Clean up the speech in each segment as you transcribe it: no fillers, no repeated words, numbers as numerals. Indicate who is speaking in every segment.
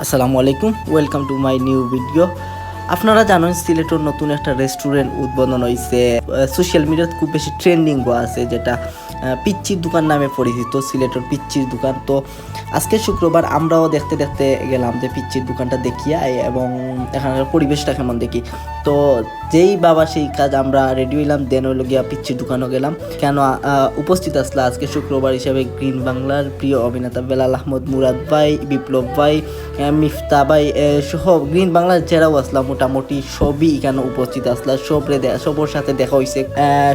Speaker 1: আসসালামু আলাইকুম, welcome to my new video. আপনারা জানেন সিলেটের নতুন একটা রেস্টুরেন্ট উদ্বোধন হয়েছে। সোশ্যাল মিডিয়াতে খুব বেশি ট্রেন্ডিং আছে, যেটা পিচ্চির দোকান নামে পরিচিত, সিলেটের পিচ্চির দোকান। তো আজকে শুক্রবার আমরাও দেখতে দেখতে গেলাম যে পিচ্চির দোকানটা দেখিয়া এবং এখানকার পরিবেশটা কেমন দেখি। তো যেই বাবা সেই কাজ, আমরা রেডি হইলাম, দেন হইল গিয়া পিচ্চির দোকানও গেলাম। কেন উপস্থিত আসলা আজকে শুক্রবার হিসেবে গ্রিন বাংলার প্রিয় অভিনেতা বেলাল আহমদ, মুরাদ ভাই, বিপ্লব ভাই, মিফতা ভাই সহ গ্রিন বাংলার যারাও আসলাম, মোটামুটি সবই এখানে উপস্থিত আসলা। সবর সাথে দেখা হয়েছে,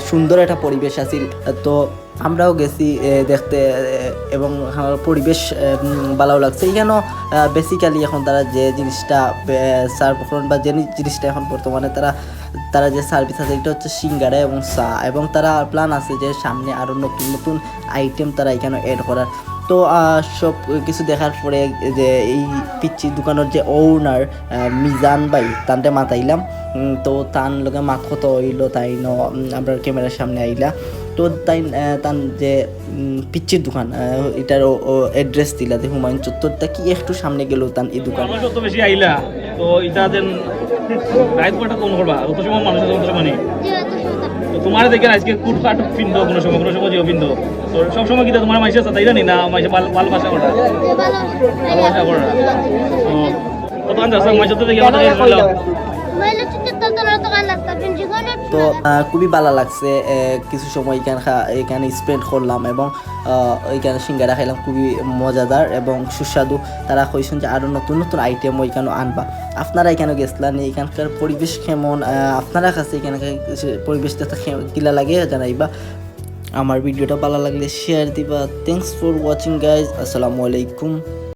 Speaker 1: সুন্দর একটা পরিবেশ আছিল। তো আমরাও গেছি দেখতে এবং আমার পরিবেশ ভালো লাগছে। এখানেও বেসিক্যালি এখন তারা যে জিনিসটা সার্ভ করেন বা যে জিনিসটা এখন বর্তমানে তারা যে সার্ভিস আছে, এটা হচ্ছে সিঙ্গারা এবং চা, এবং তারা প্ল্যান আছে যে সামনে আরও নতুন নতুন আইটেম তারা এখানে অ্যাড করার। তো সব কিছু দেখার পরে যে এই পিচ্চি দোকানের যে ওনার মিজান ভাই, তানটা মাতাইলাম। তো তান লোকে মাত কত হইলো তাই আমরা ক্যামেরার সামনে আইলা। তো তান যে পিচ্চির দোকান, এটার অ্যাড্রেস দিলা যে হুমায়ুন চত্বরটা কি একটু সামনে গেল তান এই দোকান।
Speaker 2: যত বেশি আইলা তো এটা দেন রাইত কটা কোন করবা, অত সময় মানুষ অত সময় নেই। তো তোমার দেখে আজকে কুট কাট পিন্দ কোনো সময় জিও পিন্দ, তো সব সময় কি তোমার মাইসে আছে তাই জানি না, মাইসে ভালোবাসা করা, ভালোবাসা করা। তো কত আনসার মাইসে তো দেখে আমাদের
Speaker 1: তো খুবই ভালো লাগছে। কিছু সময় এখানে স্পেন্ড করলাম এবং এখানে সিঙ্গারা খাইলাম, খুবই মজাদার এবং সুস্বাদু। তারা কইছেন যে আরও নতুন নতুন আইটেম ওইখানে আনবা। আপনারা এখানে গেছিলেন, এখানকার পরিবেশ কেমন, আপনারা কাছে এখানকার পরিবেশটা কিলা লাগে জানাইবা। আমার ভিডিওটা ভালো লাগলে শেয়ার দিবা। Thanks for watching guys. আসসালামু আলাইকুম।